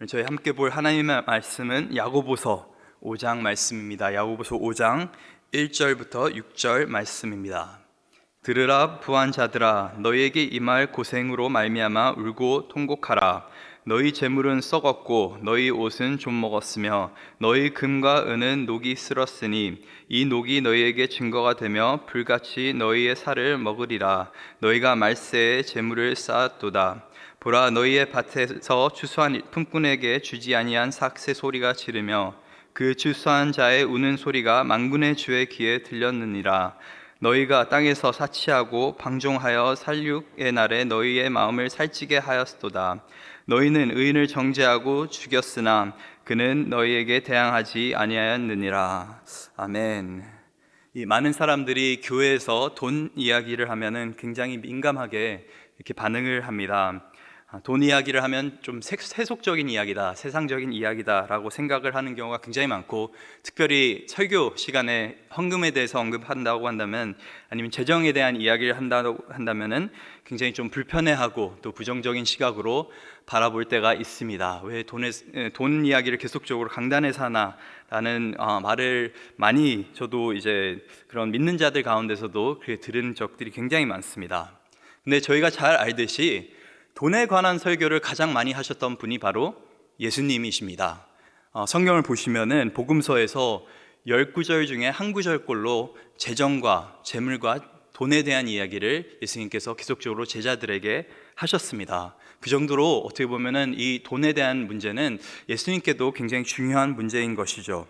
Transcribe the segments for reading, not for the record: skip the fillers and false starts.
저희 함께 볼 하나님의 말씀은 야고보서 5장 말씀입니다. 야고보서 5장 1절부터 6절 말씀입니다. 들으라 부한 자들아, 너희에게 임할 고생으로 말미암아 울고 통곡하라. 너희 재물은 썩었고 너희 옷은 좀 먹었으며 너희 금과 은은 녹이 쓸었으니 이 녹이 너희에게 증거가 되며 불같이 너희의 살을 먹으리라. 너희가 말세에 재물을 쌓았도다. 보라, 너희의 밭에서 추수한 품꾼에게 주지 아니한 삭새 소리가 지르며 그 추수한 자의 우는 소리가 만군의 주의 귀에 들렸느니라. 너희가 땅에서 사치하고 방종하여 살육의 날에 너희의 마음을 살찌게 하였도다. 너희는 의인을 정죄하고 죽였으나 그는 너희에게 대항하지 아니하였느니라. 아멘. 이 많은 사람들이 교회에서 돈 이야기를 하면은 굉장히 민감하게 이렇게 반응을 합니다. 돈 이야기를 하면 좀 세속적인 이야기다, 세상적인 이야기다라고 생각을 하는 경우가 굉장히 많고, 특별히 설교 시간에 헌금에 대해서 언급한다고 한다면, 아니면 재정에 대한 이야기를 한다고 한다면은 굉장히 좀 불편해하고 또 부정적인 시각으로 바라볼 때가 있습니다. 왜 돈 이야기를 계속적으로 강단에서 하나라는 말을 많이 저도 이제 그런 믿는 자들 가운데서도 그렇게 들은 적들이 굉장히 많습니다. 근데 저희가 잘 알듯이 돈에 관한 설교를 가장 많이 하셨던 분이 바로 예수님이십니다. 성경을 보시면은 복음서에서 10구절 중에 한 구절꼴로 재정과 재물과 돈에 대한 이야기를 예수님께서 계속적으로 제자들에게 하셨습니다. 그 정도로 어떻게 보면은 이 돈에 대한 문제는 예수님께도 굉장히 중요한 문제인 것이죠.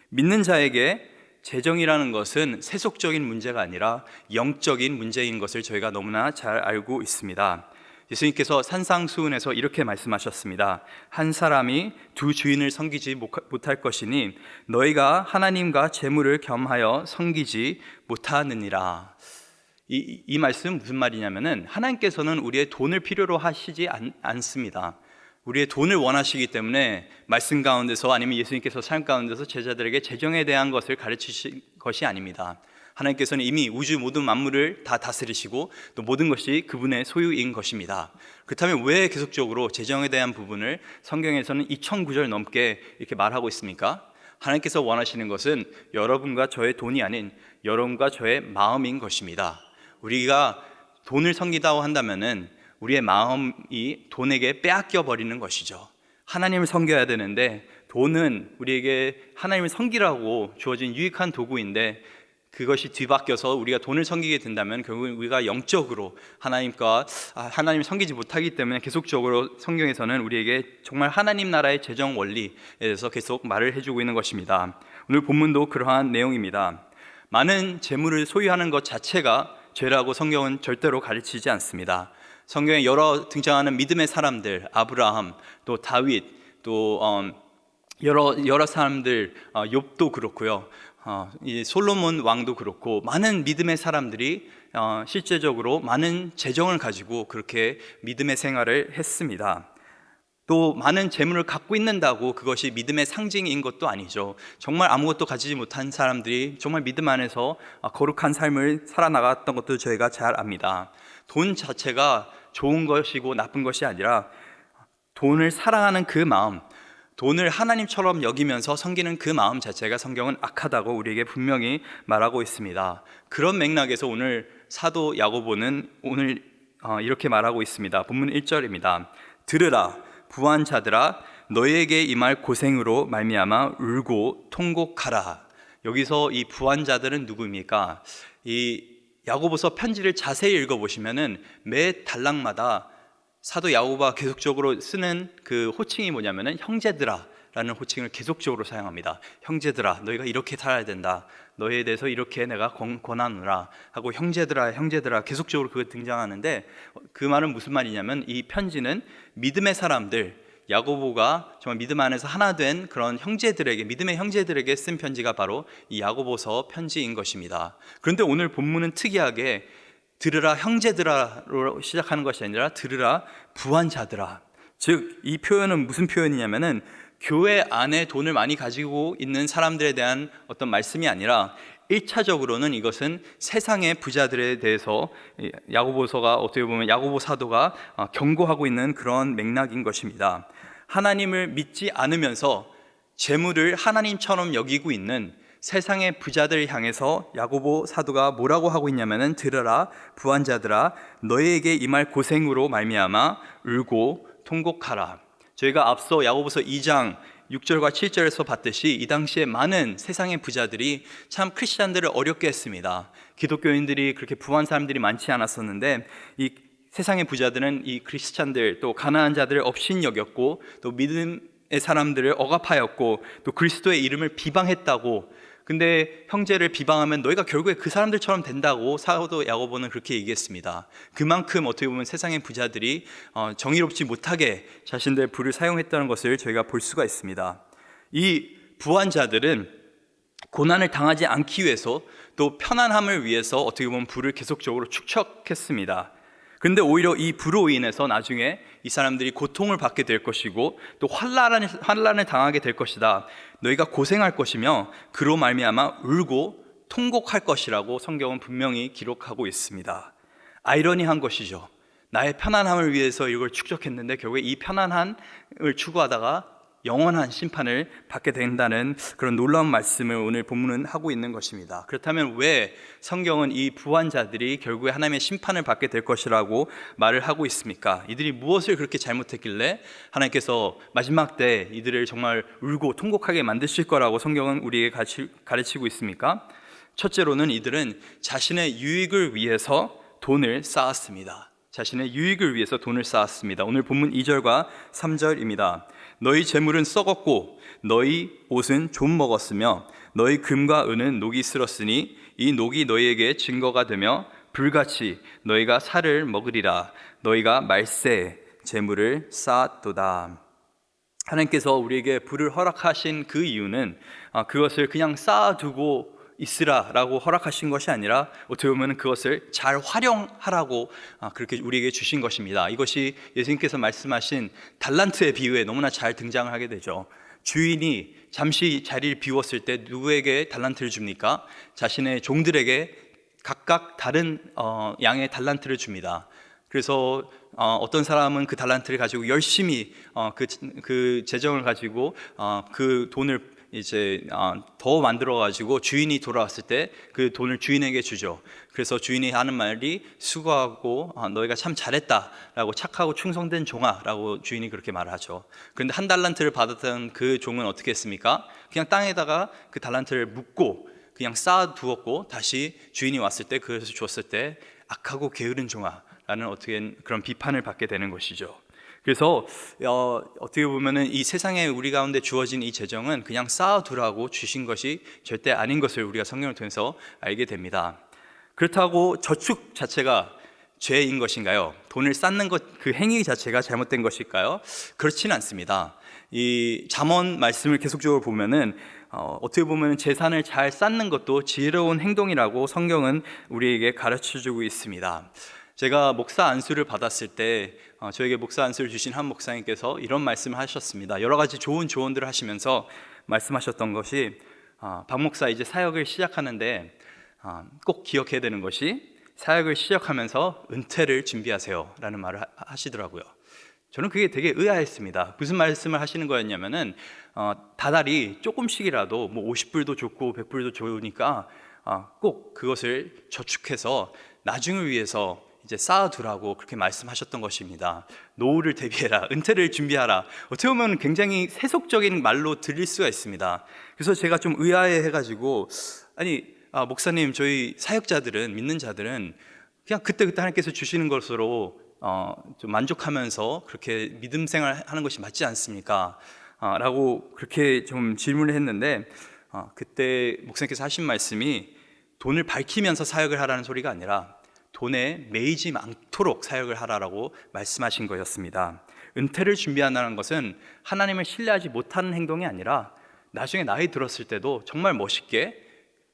믿는 자에게 재정이라는 것은 세속적인 문제가 아니라 영적인 문제인 것을 저희가 너무나 잘 알고 있습니다. 예수님께서 산상수훈에서 이렇게 말씀하셨습니다. 한 사람이 두 주인을 섬기지 못할 것이니 너희가 하나님과 재물을 겸하여 섬기지 못하느니라. 이 말씀은 무슨 말이냐면은, 하나님께서는 우리의 돈을 필요로 하시지 않습니다. 우리의 돈을 원하시기 때문에 말씀 가운데서, 아니면 예수님께서 삶 가운데서 제자들에게 재정에 대한 것을 가르치신 것이 아닙니다. 하나님께서는 이미 우주 모든 만물을 다 다스리시고 또 모든 것이 그분의 소유인 것입니다. 그렇다면 왜 계속적으로 재정에 대한 부분을 성경에서는 2000구절 넘게 이렇게 말하고 있습니까? 하나님께서 원하시는 것은 여러분과 저의 돈이 아닌 여러분과 저의 마음인 것입니다. 우리가 돈을 섬기다고 한다면은 우리의 마음이 돈에게 빼앗겨 버리는 것이죠. 하나님을 섬겨야 되는데 돈은 우리에게 하나님을 섬기라고 주어진 유익한 도구인데, 그것이 뒤바뀌어서 우리가 돈을 섬기게 된다면 결국 우리가 영적으로 하나님을 섬기지 못하기 때문에 계속적으로 성경에서는 우리에게 정말 하나님 나라의 재정 원리에 대해서 계속 말을 해주고 있는 것입니다. 오늘 본문도 그러한 내용입니다. 많은 재물을 소유하는 것 자체가 죄라고 성경은 절대로 가르치지 않습니다. 성경에 여러 등장하는 믿음의 사람들, 아브라함, 또 다윗, 또 여러 사람들, 욥도 그렇고요, 이 솔로몬 왕도 그렇고, 많은 믿음의 사람들이 실제적으로 많은 재정을 가지고 그렇게 믿음의 생활을 했습니다. 또 많은 재물을 갖고 있는다고 그것이 믿음의 상징인 것도 아니죠. 정말 아무것도 가지지 못한 사람들이 정말 믿음 안에서 거룩한 삶을 살아나갔던 것도 저희가 잘 압니다. 돈 자체가 좋은 것이고 나쁜 것이 아니라 돈을 사랑하는 그 마음, 돈을 하나님처럼 여기면서 섬기는 그 마음 자체가 성경은 악하다고 우리에게 분명히 말하고 있습니다. 그런 맥락에서 오늘 사도 야고보는 오늘 이렇게 말하고 있습니다. 본문 1절입니다. 들으라 부한 자들아, 너희에게 임할 고생으로 말미암아 울고 통곡하라. 여기서 이 부한 자들은 누구입니까? 이 야고보서 편지를 자세히 읽어보시면은 매 단락마다 사도 야고보가 계속적으로 쓰는 그 호칭이 뭐냐면은 형제들아 라는 호칭을 계속적으로 사용합니다. 형제들아, 너희가 이렇게 살아야 된다, 너희에 대해서 이렇게 내가 권하노라 하고 형제들아 계속적으로 그거 등장하는데, 그 말은 무슨 말이냐면 이 편지는 믿음의 사람들, 야고보가 정말 믿음 안에서 하나 된 그런 형제들에게, 믿음의 형제들에게 쓴 편지가 바로 이 야고보서 편지인 것입니다. 그런데 오늘 본문은 특이하게 들으라 형제들아로 시작하는 것이 아니라 들으라 부한 자들아. 즉 이 표현은 무슨 표현이냐면은 교회 안에 돈을 많이 가지고 있는 사람들에 대한 어떤 말씀이 아니라 1차적으로는 이것은 세상의 부자들에 대해서 야고보서가, 어떻게 보면 야고보 사도가 경고하고 있는 그런 맥락인 것입니다. 하나님을 믿지 않으면서 재물을 하나님처럼 여기고 있는 세상의 부자들을 향해서 야고보 사도가 뭐라고 하고 있냐면은 들으라 부한자들아 너희에게 임할 고생으로 말미암아 울고 통곡하라. 저희가 앞서 야고보서 2장 6절과 7절에서 봤듯이 이 당시에 많은 세상의 부자들이 참 크리스찬들을 어렵게 했습니다. 기독교인들이 그렇게 부한 사람들이 많지 않았었는데 이 세상의 부자들은 이 크리스찬들 또 가난한 자들을 업신여겼고 또 믿음의 사람들을 억압하였고 또 그리스도의 이름을 비방했다고. 근데 형제를 비방하면 너희가 결국에 그 사람들처럼 된다고 사도 야고보는 그렇게 얘기했습니다. 그만큼 어떻게 보면 세상의 부자들이 정의롭지 못하게 자신들의 부를 사용했다는 것을 저희가 볼 수가 있습니다. 이 부한 자들은 고난을 당하지 않기 위해서 또 편안함을 위해서 어떻게 보면 부를 계속적으로 축적했습니다. 근데 오히려 이 부로 인해서 나중에 이 사람들이 고통을 받게 될 것이고 또 환난을 당하게 될 것이다. 너희가 고생할 것이며 그로 말미암아 울고 통곡할 것이라고 성경은 분명히 기록하고 있습니다. 아이러니한 것이죠. 나의 편안함을 위해서 이걸 축적했는데 결국에 이 편안함을 추구하다가 영원한 심판을 받게 된다는 그런 놀라운 말씀을 오늘 본문은 하고 있는 것입니다. 그렇다면 왜 성경은 이 부한 자들이 결국에 하나님의 심판을 받게 될 것이라고 말을 하고 있습니까? 이들이 무엇을 그렇게 잘못했길래 하나님께서 마지막 때 이들을 정말 울고 통곡하게 만드실 거라고 성경은 우리에게 가르치고 있습니까? 첫째로는 이들은 자신의 유익을 위해서 돈을 쌓았습니다. 자신의 유익을 위해서 돈을 쌓았습니다. 오늘 본문 2절과 3절입니다. 너희 재물은 썩었고 너희 옷은 좀 먹었으며 너희 금과 은은 녹이 슬었으니 이 녹이 너희에게 증거가 되며 불같이 너희가 살을 먹으리라. 너희가 말세 재물을 쌓았도다. 하나님께서 우리에게 부를 허락하신 그 이유는 그것을 그냥 쌓아두고 있으라라고 허락하신 것이 아니라 어떻게 보면 그것을 잘 활용하라고 그렇게 우리에게 주신 것입니다. 이것이 예수님께서 말씀하신 달란트의 비유에 너무나 잘 등장을 하게 되죠. 주인이 잠시 자리를 비웠을 때 누구에게 달란트를 줍니까? 자신의 종들에게 각각 다른 양의 달란트를 줍니다. 그래서 어떤 사람은 그 달란트를 가지고 열심히 그 재정을 가지고 그 돈을 이제 더 만들어 가지고 주인이 돌아왔을 때 그 돈을 주인에게 주죠. 그래서 주인이 하는 말이 수고하고 너희가 참 잘했다라고 착하고 충성된 종아라고 주인이 그렇게 말하죠. 그런데 한 달란트를 받았던 그 종은 어떻게 했습니까? 그냥 땅에다가 그 달란트를 묻고 그냥 쌓아두었고 다시 주인이 왔을 때 그것을 줬을 때 악하고 게으른 종아라는 어떻게 그런 비판을 받게 되는 것이죠. 그래서 어떻게 보면은 이 세상에 우리 가운데 주어진 이 재정은 그냥 쌓아두라고 주신 것이 절대 아닌 것을 우리가 성경을 통해서 알게 됩니다. 그렇다고 저축 자체가 죄인 것인가요? 돈을 쌓는 것 그 행위 자체가 잘못된 것일까요? 그렇지는 않습니다. 이 잠언 말씀을 계속적으로 보면은 어떻게 보면 재산을 잘 쌓는 것도 지혜로운 행동이라고 성경은 우리에게 가르쳐주고 있습니다. 제가 목사 안수를 받았을 때 저에게 목사 안수를 주신 한 목사님께서 이런 말씀을 하셨습니다. 여러 가지 좋은 조언들을 하시면서 말씀하셨던 것이 박 목사 이제 사역을 시작하는데 꼭 기억해야 되는 것이 사역을 시작하면서 은퇴를 준비하세요 라는 말을 하시더라고요. 저는 그게 되게 의아했습니다. 무슨 말씀을 하시는 거였냐면은 다달이 조금씩이라도 뭐 50불도 좋고 100불도 좋으니까 꼭 그것을 저축해서 나중을 위해서 이제 쌓아두라고 그렇게 말씀하셨던 것입니다. 노후를 대비해라, 은퇴를 준비하라. 어떻게 보면 굉장히 세속적인 말로 들릴 수가 있습니다. 그래서 제가 좀 의아해가지고 목사님 저희 사역자들은 믿는 자들은 그냥 그때그때 하나님께서 주시는 것으로 좀 만족하면서 그렇게 믿음 생활하는 것이 맞지 않습니까? 라고 그렇게 좀 질문을 했는데 그때 목사님께서 하신 말씀이 돈을 밝히면서 사역을 하라는 소리가 아니라 돈에 매이지 않도록 사역을 하라라고 말씀하신 거였습니다. 은퇴를 준비한다는 것은 하나님을 신뢰하지 못하는 행동이 아니라 나중에 나이 들었을 때도 정말 멋있게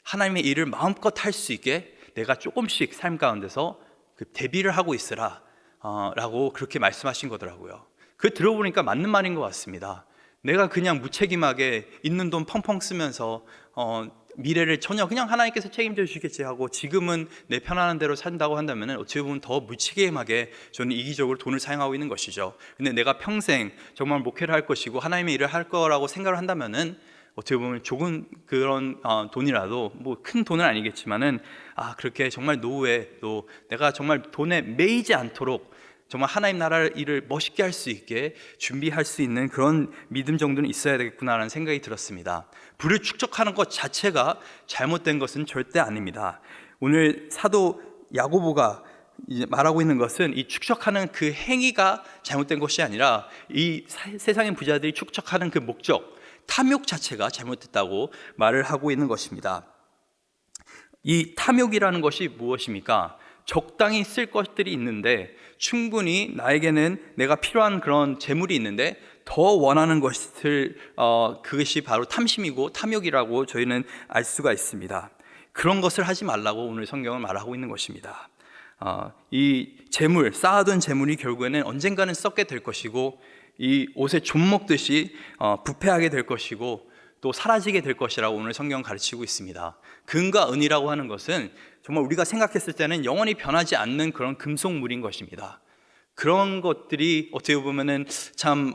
하나님의 일을 마음껏 할 수 있게 내가 조금씩 삶 가운데서 그 대비를 하고 있으라 라고 그렇게 말씀하신 거더라고요. 그 들어보니까 맞는 말인 것 같습니다. 내가 그냥 무책임하게 있는 돈 펑펑 쓰면서 미래를 전혀 그냥 하나님께서 책임져 주시겠지 하고 지금은 내 편안한 대로 산다고 한다면 어찌 보면 더 무책임하게 저는 이기적으로 돈을 사용하고 있는 것이죠. 근데 내가 평생 정말 목회를 할 것이고 하나님의 일을 할 거라고 생각을 한다면은 어떻게 보면 조금 그런 돈이라도 뭐 큰 돈은 아니겠지만은 그렇게 정말 노후에 또 내가 정말 돈에 매이지 않도록 정말 하나님 나라 일을 멋있게 할 수 있게 준비할 수 있는 그런 믿음 정도는 있어야 되겠구나라는 생각이 들었습니다. 부를 축적하는 것 자체가 잘못된 것은 절대 아닙니다. 오늘 사도 야고보가 이제 말하고 있는 것은 이 축적하는 그 행위가 잘못된 것이 아니라 이 세상의 부자들이 축적하는 그 목적, 탐욕 자체가 잘못됐다고 말을 하고 있는 것입니다. 이 탐욕이라는 것이 무엇입니까? 적당히 쓸 것들이 있는데 충분히 나에게는 내가 필요한 그런 재물이 있는데 더 원하는 것을 그것이 바로 탐심이고 탐욕이라고 저희는 알 수가 있습니다. 그런 것을 하지 말라고 오늘 성경은 말하고 있는 것입니다. 이 재물, 쌓아둔 재물이 결국에는 언젠가는 썩게 될 것이고 이 옷에 좀 먹듯이 부패하게 될 것이고 또 사라지게 될 것이라고 오늘 성경 가르치고 있습니다. 금과 은이라고 하는 것은 정말 우리가 생각했을 때는 영원히 변하지 않는 그런 금속물인 것입니다. 그런 것들이 어떻게 보면은 참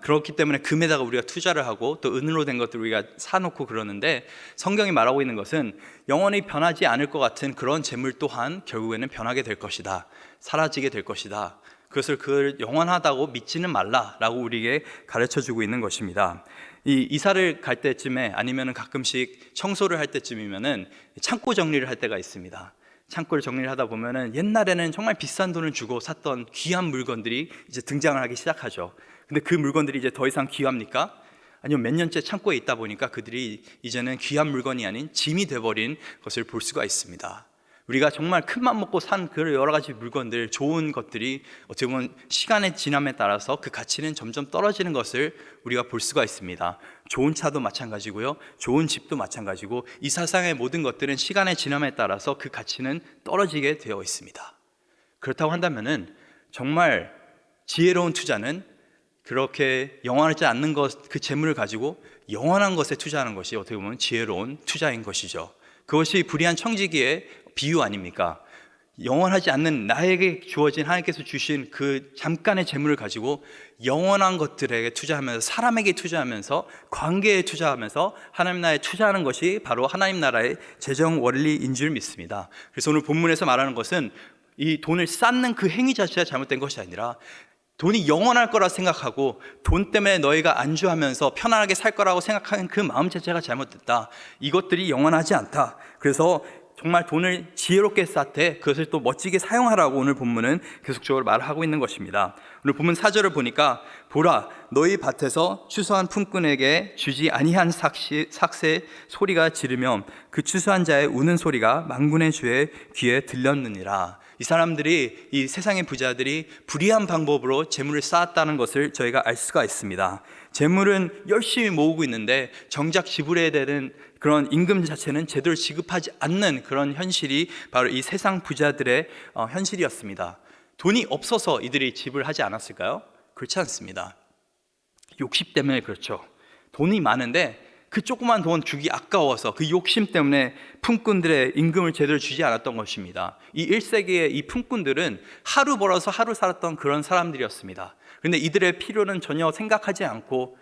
그렇기 때문에 금에다가 우리가 투자를 하고 또 은으로 된 것들 우리가 사놓고 그러는데 성경이 말하고 있는 것은 영원히 변하지 않을 것 같은 그런 재물 또한 결국에는 변하게 될 것이다. 사라지게 될 것이다. 그걸 영원하다고 믿지는 말라라고 우리에게 가르쳐주고 있는 것입니다. 이 이사를 갈 때쯤에 아니면 가끔씩 청소를 할 때쯤이면은 창고 정리를 할 때가 있습니다. 창고를 정리를 하다 보면은 옛날에는 정말 비싼 돈을 주고 샀던 귀한 물건들이 이제 등장을 하기 시작하죠. 근데 그 물건들이 이제 더 이상 귀합니까? 아니면 몇 년째 창고에 있다 보니까 그들이 이제는 귀한 물건이 아닌 짐이 돼버린 것을 볼 수가 있습니다. 우리가 정말 큰맘 먹고 산 그 여러 가지 물건들, 좋은 것들이 어떻게 보면 시간의 지남에 따라서 그 가치는 점점 떨어지는 것을 우리가 볼 수가 있습니다. 좋은 차도 마찬가지고요, 좋은 집도 마찬가지고 이 세상의 모든 것들은 시간의 지남에 따라서 그 가치는 떨어지게 되어 있습니다. 그렇다고 한다면은 정말 지혜로운 투자는 그렇게 영원하지 않는 것, 그 재물을 가지고 영원한 것에 투자하는 것이 어떻게 보면 지혜로운 투자인 것이죠. 그것이 불의한 청지기의 비유 아닙니까? 영원하지 않는 나에게 주어진 하나님께서 주신 그 잠깐의 재물을 가지고 영원한 것들에게 투자하면서 사람에게 투자하면서 관계에 투자하면서 하나님 나라에 투자하는 것이 바로 하나님 나라의 재정 원리인 줄 믿습니다. 그래서 오늘 본문에서 말하는 것은 이 돈을 쌓는 그 행위 자체가 잘못된 것이 아니라 돈이 영원할 거라 생각하고 돈 때문에 너희가 안주하면서 편안하게 살 거라고 생각하는 그 마음 자체가 잘못됐다. 이것들이 영원하지 않다. 그래서 정말 돈을 지혜롭게 쌓되 그것을 또 멋지게 사용하라고 오늘 본문은 계속적으로 말하고 있는 것입니다. 오늘 본문 4절을 보니까 보라 너희 밭에서 추수한 품꾼에게 주지 아니한 삭새 소리가 지르며 그 추수한 자의 우는 소리가 만군의 주의 귀에 들렸느니라. 이 사람들이, 이 세상의 부자들이 불의한 방법으로 재물을 쌓았다는 것을 저희가 알 수가 있습니다. 재물은 열심히 모으고 있는데 정작 지불해야 되는 그런 임금 자체는 제대로 지급하지 않는 그런 현실이 바로 이 세상 부자들의 현실이었습니다. 돈이 없어서 이들이 지불하지 않았을까요? 그렇지 않습니다. 욕심 때문에 그렇죠. 돈이 많은데 그 조그만 돈 주기 아까워서 그 욕심 때문에 품꾼들의 임금을 제대로 주지 않았던 것입니다. 이 1세기의 이 품꾼들은 하루 벌어서 하루 살았던 그런 사람들이었습니다. 그런데 이들의 필요는 전혀 생각하지 않고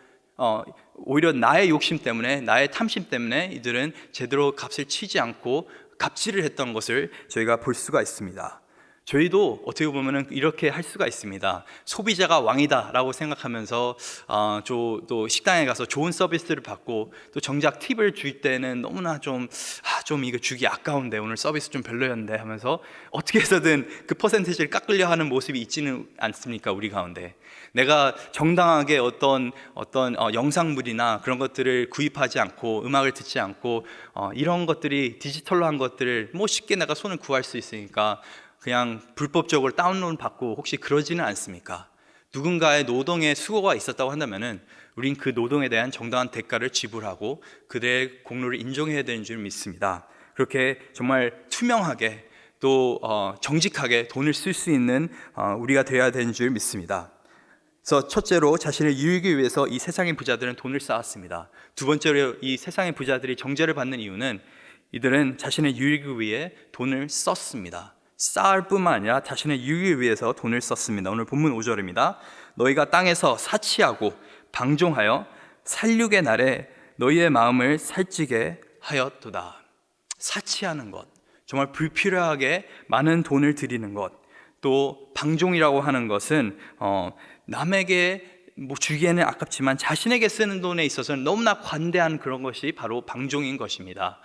오히려 나의 욕심 때문에, 나의 탐심 때문에 이들은 제대로 값을 치지 않고 갑질을 했던 것을 저희가 볼 수가 있습니다. 저희도 어떻게 보면 이렇게 할 수가 있습니다. 소비자가 왕이다 라고 생각하면서 또 식당에 가서 좋은 서비스를 받고 또 정작 팁을 줄 때는 너무나 좀 이거 주기 아까운데 오늘 서비스 좀 별로였는데 하면서 어떻게 해서든 그 퍼센티지를 깎으려 하는 모습이 있지는 않습니까? 우리 가운데 내가 정당하게 어떤 영상물이나 그런 것들을 구입하지 않고 음악을 듣지 않고 이런 것들이 디지털로 한 것들을 뭐 쉽게 내가 손을 구할 수 있으니까 그냥 불법적으로 다운로드 받고 혹시 그러지는 않습니까? 누군가의 노동의 수고가 있었다고 한다면은 우린 그 노동에 대한 정당한 대가를 지불하고 그들의 공로를 인정해야 되는 줄 믿습니다. 그렇게 정말 투명하게 또 정직하게 돈을 쓸 수 있는 우리가 되어야 되는 줄 믿습니다. 그래서 첫째로 자신의 유익을 위해서 이 세상의 부자들은 돈을 쌓았습니다. 두 번째로 이 세상의 부자들이 정죄를 받는 이유는 이들은 자신의 유익을 위해 돈을 썼습니다. 쌓을 뿐만 아니라 자신의 유익을 위해서 돈을 썼습니다. 오늘 본문 5절입니다. 너희가 땅에서 사치하고 방종하여 살육의 날에 너희의 마음을 살찌게 하였도다. 사치하는 것, 정말 불필요하게 많은 돈을 들이는 것, 또 방종이라고 하는 것은 남에게 주기에는 아깝지만 자신에게 쓰는 돈에 있어서는 너무나 관대한 그런 것이 바로 방종인 것입니다.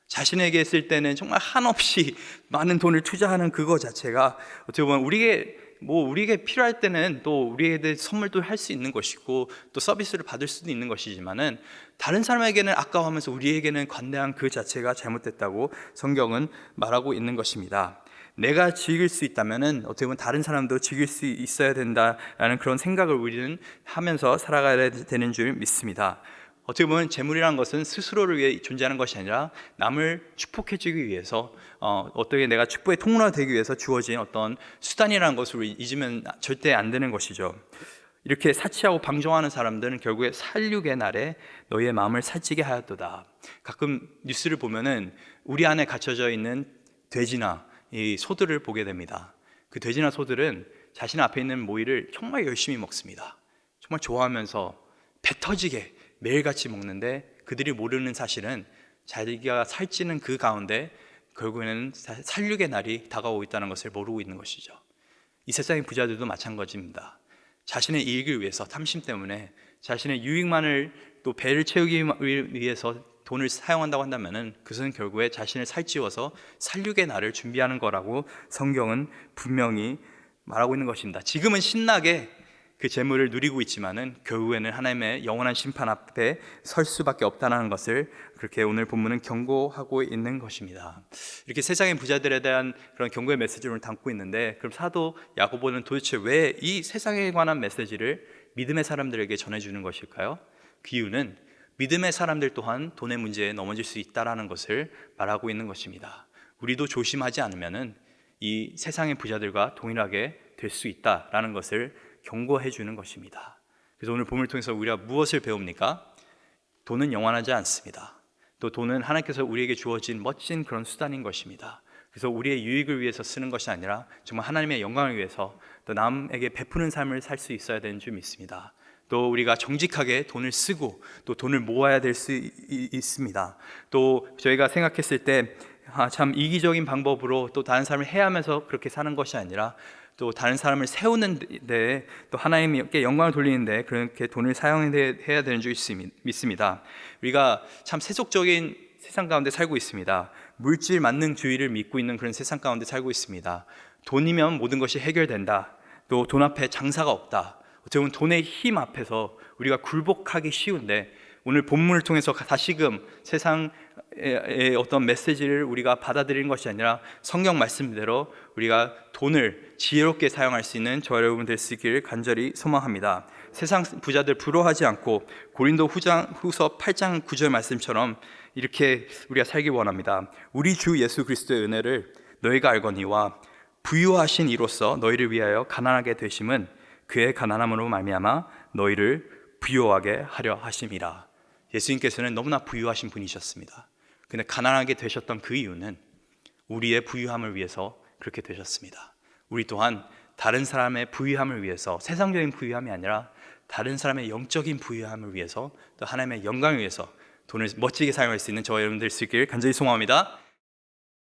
자신에게 쓸 때는 정말 한없이 많은 돈을 투자하는 그거 자체가 어떻게 보면 우리에게 필요할 때는 또 우리에게 선물도 할 수 있는 것이고 또 서비스를 받을 수도 있는 것이지만은 다른 사람에게는 아까워하면서 우리에게는 관대한 그 자체가 잘못됐다고 성경은 말하고 있는 것입니다. 내가 즐길 수 있다면은 어떻게 보면 다른 사람도 즐길 수 있어야 된다라는 그런 생각을 우리는 하면서 살아가야 되는 줄 믿습니다. 어떻게 보면 재물이라는 것은 스스로를 위해 존재하는 것이 아니라 남을 축복해주기 위해서 어떻게 내가 축복의 통로가 되기 위해서 주어진 어떤 수단이라는 것을 잊으면 절대 안 되는 것이죠. 이렇게 사치하고 방종하는 사람들은 결국에 살육의 날에 너희의 마음을 살찌게 하였도다. 가끔 뉴스를 보면은 우리 안에 갇혀져 있는 돼지나 이 소들을 보게 됩니다. 그 돼지나 소들은 자신 앞에 있는 모이를 정말 열심히 먹습니다. 정말 좋아하면서 배 터지게 매일같이 먹는데 그들이 모르는 사실은 자기가 살찌는 그 가운데 결국에는 살육의 날이 다가오고 있다는 것을 모르고 있는 것이죠. 이 세상의 부자들도 마찬가지입니다. 자신의 이익을 위해서 탐심 때문에 자신의 유익만을 또 배를 채우기 위해서 돈을 사용한다고 한다면 그것은 결국에 자신을 살찌워서 살육의 날을 준비하는 거라고 성경은 분명히 말하고 있는 것입니다. 지금은 신나게 그 재물을 누리고 있지만은 결국에는 하나님의 영원한 심판 앞에 설 수밖에 없다는 것을 그렇게 오늘 본문은 경고하고 있는 것입니다. 이렇게 세상의 부자들에 대한 그런 경고의 메시지를 담고 있는데, 그럼 사도 야고보는 도대체 왜 이 세상에 관한 메시지를 믿음의 사람들에게 전해주는 것일까요? 그 이유는 믿음의 사람들 또한 돈의 문제에 넘어질 수 있다는 것을 말하고 있는 것입니다. 우리도 조심하지 않으면은 이 세상의 부자들과 동일하게 될 수 있다라는 것을 경고해 주는 것입니다. 그래서 오늘 본문을 통해서 우리가 무엇을 배웁니까? 돈은 영원하지 않습니다. 또 돈은 하나님께서 우리에게 주어진 멋진 그런 수단인 것입니다. 그래서 우리의 유익을 위해서 쓰는 것이 아니라 정말 하나님의 영광을 위해서 또 남에게 베푸는 삶을 살 수 있어야 되는 줄 믿습니다. 또 우리가 정직하게 돈을 쓰고 또 돈을 모아야 될 수 있습니다. 또 저희가 생각했을 때 참 이기적인 방법으로 또 다른 사람을 해하면서 그렇게 사는 것이 아니라 또 다른 사람을 세우는 데 또 하나님께 영광을 돌리는데 그렇게 돈을 사용해야 되는 줄 믿습니다. 우리가 참 세속적인 세상 가운데 살고 있습니다. 물질 만능주의를 믿고 있는 그런 세상 가운데 살고 있습니다. 돈이면 모든 것이 해결된다. 또 돈 앞에 장사가 없다. 어떻게 보면 돈의 힘 앞에서 우리가 굴복하기 쉬운데, 오늘 본문을 통해서 다시금 세상의 어떤 메시지를 우리가 받아들이는 것이 아니라 성경 말씀대로 우리가 돈을 지혜롭게 사용할 수 있는 저와 여러분 될 수 있기를 간절히 소망합니다. 세상 부자들 부러워하지 않고 고린도 후서 8장 9절 말씀처럼 이렇게 우리가 살기 원합니다. 우리 주 예수 그리스도의 은혜를 너희가 알거니와 부유하신 이로써 너희를 위하여 가난하게 되심은 그의 가난함으로 말미암아 너희를 부유하게 하려 하심이라. 예수님께서는 너무나 부유하신 분이셨습니다. 근데 가난하게 되셨던 그 이유는 우리의 부유함을 위해서 그렇게 되셨습니다. 우리 또한 다른 사람의 부유함을 위해서, 세상적인 부유함이 아니라 다른 사람의 영적인 부유함을 위해서 또 하나님의 영광을 위해서 돈을 멋지게 사용할 수 있는 저와 여러분들 수 있기를 간절히 소망합니다.